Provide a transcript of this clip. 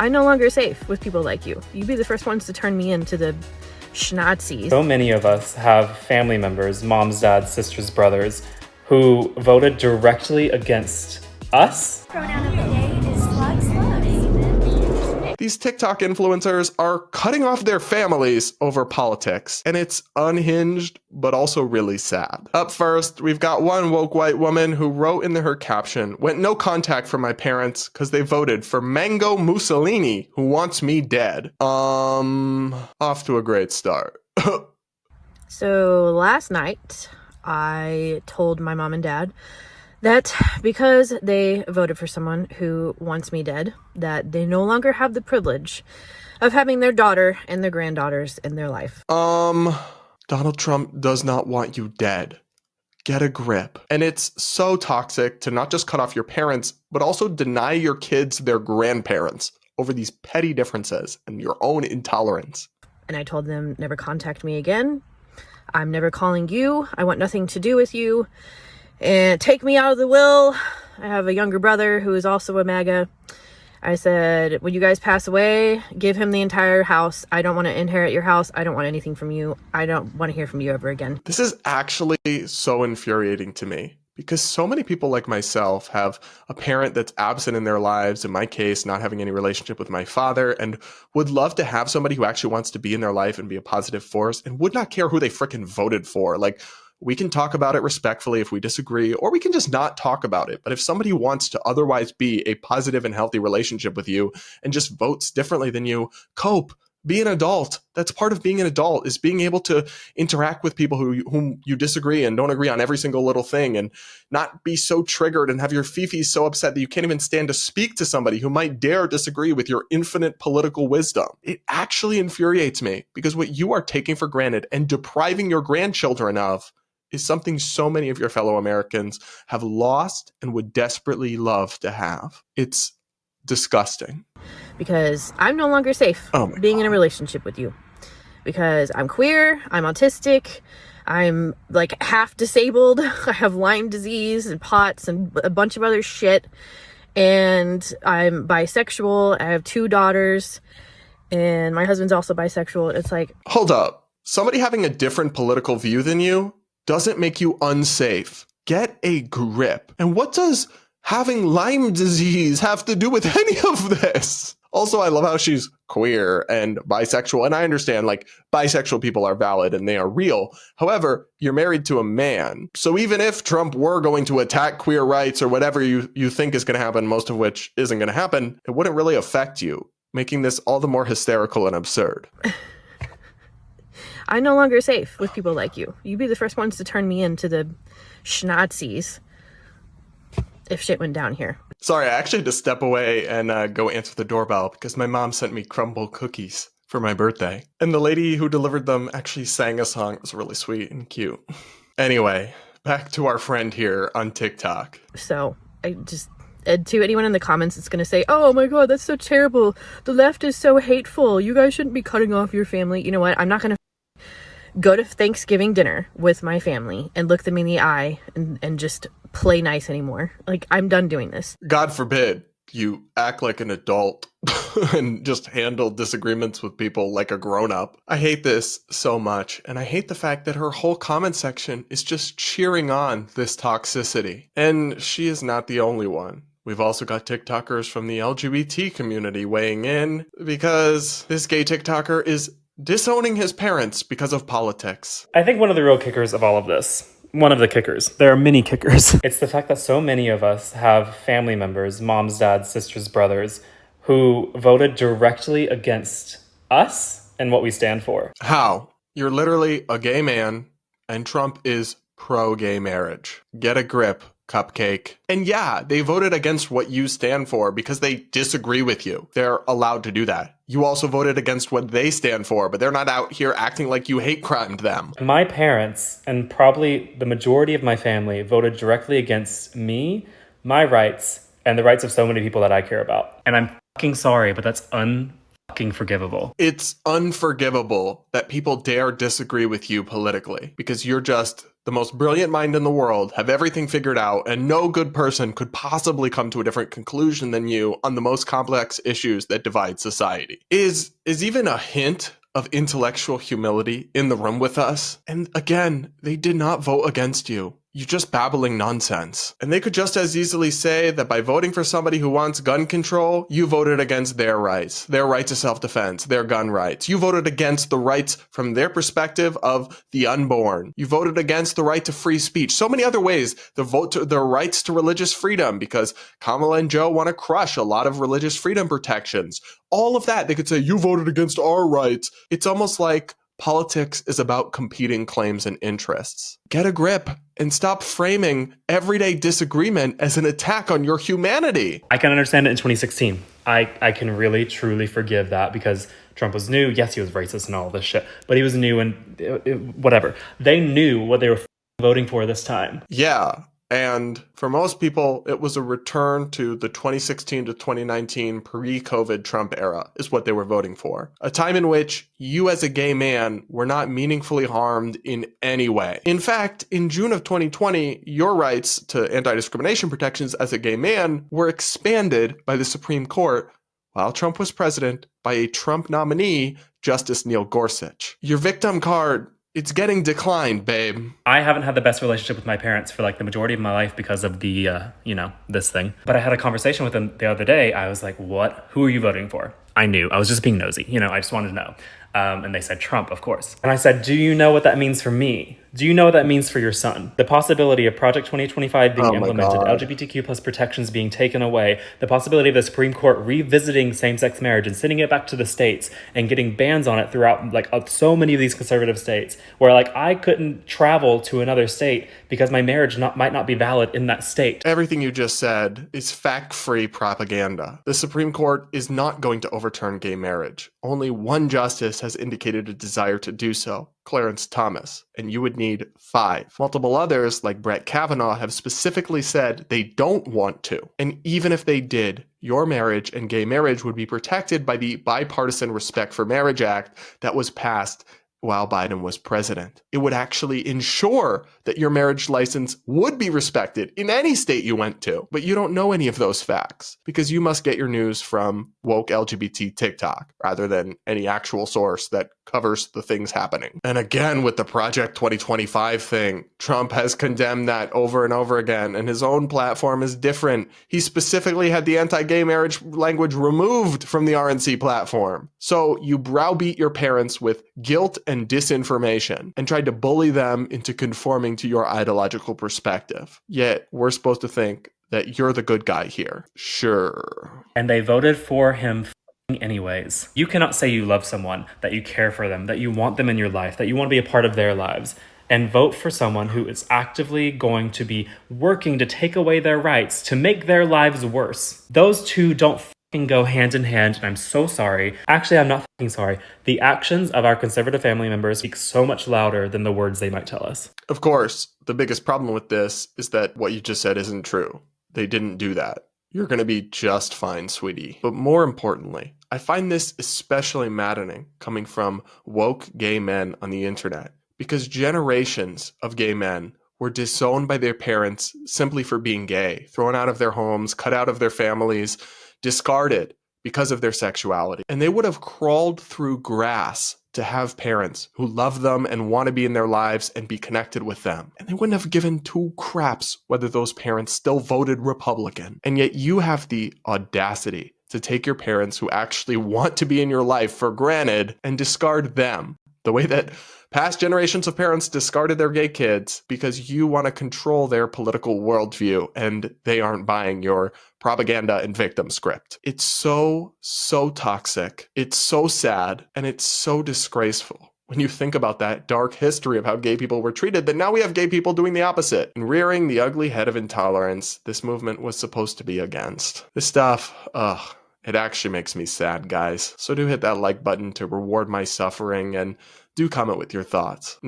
I'm no longer safe with people like you. You'd be the first ones to turn me into the schnazis. So many of us have family members, moms, dads, sisters, brothers, who voted directly against us. Pronoun of the day is slugs. These TikTok influencers are cutting off their families over politics, and it's unhinged, but also really sad. Up first, we've got one woke white woman who wrote in her caption, "Went no contact from my parents because they voted for Mango Mussolini, who wants me dead." Off to a great start. So last night, I told my mom and dad that because they voted for someone who wants me dead, that they no longer have the privilege of having their daughter and their granddaughters in their life. Donald Trump does not want you dead. Get a grip. And it's so toxic to not just cut off your parents, but also deny your kids their grandparents over these petty differences and your own intolerance. And I told them, never contact me again. I'm never calling you. I want nothing to do with you. And take me out of the will. I have a younger brother who is also a MAGA. I said, when you guys pass away, give him the entire house. I don't want to inherit your house. I don't want anything from you. I don't want to hear from you ever again. This is actually so infuriating to me because so many people like myself have a parent that's absent in their lives, in my case, not having any relationship with my father, and would love to have somebody who actually wants to be in their life and be a positive force and would not care who they frickin' voted for. Like, we can talk about it respectfully if we disagree, or we can just not talk about it. But if somebody wants to otherwise be a positive and healthy relationship with you and just votes differently than you, cope. Be an adult. That's part of being an adult, is being able to interact with people whom you disagree and don't agree on every single little thing, and not be so triggered and have your fifis so upset that you can't even stand to speak to somebody who might dare disagree with your infinite political wisdom. It actually infuriates me because what you are taking for granted and depriving your grandchildren of is something so many of your fellow Americans have lost and would desperately love to have. It's disgusting. Because I'm no longer safe being in a relationship with you. Because I'm queer, I'm autistic, I'm like half disabled, I have Lyme disease and POTS and a bunch of other shit. And I'm bisexual, I have 2 daughters, and my husband's also bisexual. It's like, hold up. Somebody having a different political view than you doesn't make you unsafe. Get a grip. And what does having Lyme disease have to do with any of this? Also, I love how she's queer and bisexual. And I understand, like, bisexual people are valid and they are real. However, you're married to a man. So even if Trump were going to attack queer rights or whatever you think is going to happen, most of which isn't going to happen, it wouldn't really affect you, making this all the more hysterical and absurd. I'm no longer safe with people like you. You'd be the first ones to turn me into the schnazis if shit went down here. Sorry, I actually had to step away and go answer the doorbell because my mom sent me crumble cookies for my birthday. And the lady who delivered them actually sang a song. It was really sweet and cute. Anyway, back to our friend here on TikTok. So, to anyone in the comments that's going to say, oh my god, that's so terrible. The left is so hateful. You guys shouldn't be cutting off your family. You know what? I'm not going to go to Thanksgiving dinner with my family and look them in the eye and just play nice anymore. Like, I'm done doing this. God forbid you act like an adult and just handle disagreements with people like a grown-up. I hate this so much, and I hate the fact that her whole comment section is just cheering on this toxicity. And she is not the only one. We've also got TikTokers from the LGBT community weighing in because this gay TikToker is disowning his parents because of politics. I think one of the real kickers of all of this, one of the kickers, there are many kickers, it's the fact that so many of us have family members, moms, dads, sisters, brothers, who voted directly against us and what we stand for. How? You're literally a gay man, and Trump is pro-gay marriage. Get a grip, cupcake. And yeah, they voted against what you stand for because they disagree with you. They're allowed to do that. You also voted against what they stand for, but they're not out here acting like you hate crimed them. My parents, and probably the majority of my family, voted directly against me, my rights, and the rights of so many people that I care about. And I'm fucking sorry, but that's fucking forgivable. It's unforgivable that people dare disagree with you politically because you're just the most brilliant mind in the world, have everything figured out, and no good person could possibly come to a different conclusion than you on the most complex issues that divide society. Is even a hint of intellectual humility in the room with us. And again, they did not vote against you. You're just babbling nonsense. And they could just as easily say that by voting for somebody who wants gun control, you voted against their rights to self-defense, their gun rights. You voted against the rights from their perspective of the unborn. You voted against the right to free speech. So many other ways. The rights to religious freedom, because Kamala and Joe want to crush a lot of religious freedom protections. All of that, they could say, you voted against our rights. It's almost like politics is about competing claims and interests. Get a grip and stop framing everyday disagreement as an attack on your humanity. I can understand it in 2016. I can really, truly forgive that because Trump was new. Yes, he was racist and all this shit, but he was new and whatever. They knew what they were voting for this time. Yeah. And for most people, it was a return to the 2016 to 2019 pre-COVID Trump era is what they were voting for. A time in which you as a gay man were not meaningfully harmed in any way. In fact, in June of 2020, your rights to anti-discrimination protections as a gay man were expanded by the Supreme Court while Trump was president by a Trump nominee, Justice Neil Gorsuch. Your victim card, it's getting declined, babe. I haven't had the best relationship with my parents for like the majority of my life because of the, this thing. But I had a conversation with them the other day. I was like, what? Who are you voting for? I knew. I was just being nosy. I just wanted to know. And they said Trump, of course. And I said, do you know what that means for me? Do you know what that means for your son? The possibility of Project 2025 being implemented, LGBTQ plus protections being taken away, the possibility of the Supreme Court revisiting same-sex marriage and sending it back to the states and getting bans on it throughout so many of these conservative states where I couldn't travel to another state because my marriage might not be valid in that state. Everything you just said is fact-free propaganda. The Supreme Court is not going to overturn gay marriage. Only one justice has indicated a desire to do so, Clarence Thomas, and you would need 5. Multiple others, like Brett Kavanaugh, have specifically said they don't want to. And even if they did, your marriage and gay marriage would be protected by the Bipartisan Respect for Marriage Act that was passed while Biden was president. It would actually ensure that your marriage license would be respected in any state you went to. But you don't know any of those facts because you must get your news from woke LGBT TikTok rather than any actual source that covers the things happening. And again, with the Project 2025 thing, Trump has condemned that over and over again, and his own platform is different. He specifically had the anti-gay marriage language removed from the RNC platform. So you browbeat your parents with guilt and disinformation and tried to bully them into conforming to your ideological perspective. Yet we're supposed to think that you're the good guy here. Sure. And they voted for him anyways. You cannot say you love someone, that you care for them, that you want them in your life, that you want to be a part of their lives, and vote for someone who is actively going to be working to take away their rights, to make their lives worse. Those two don't go hand in hand, and I'm so sorry. Actually, I'm not sorry. The actions of our conservative family members speak so much louder than the words they might tell us. Of course, the biggest problem with this is that what you just said isn't true. They didn't do that. You're going to be just fine, sweetie. But more importantly, I find this especially maddening coming from woke gay men on the internet because generations of gay men were disowned by their parents simply for being gay, thrown out of their homes, cut out of their families, discarded because of their sexuality. And they would have crawled through grass to have parents who love them and want to be in their lives and be connected with them. And they wouldn't have given 2 craps whether those parents still voted Republican. And yet you have the audacity to take your parents who actually want to be in your life for granted and discard them. The way that past generations of parents discarded their gay kids because you want to control their political worldview and they aren't buying your propaganda and victim script. It's so toxic. It's so sad. And it's so disgraceful when you think about that dark history of how gay people were treated, that now we have gay people doing the opposite and rearing the ugly head of intolerance this movement was supposed to be against. This stuff, it actually makes me sad, guys. So do hit that like button to reward my suffering and do comment with your thoughts.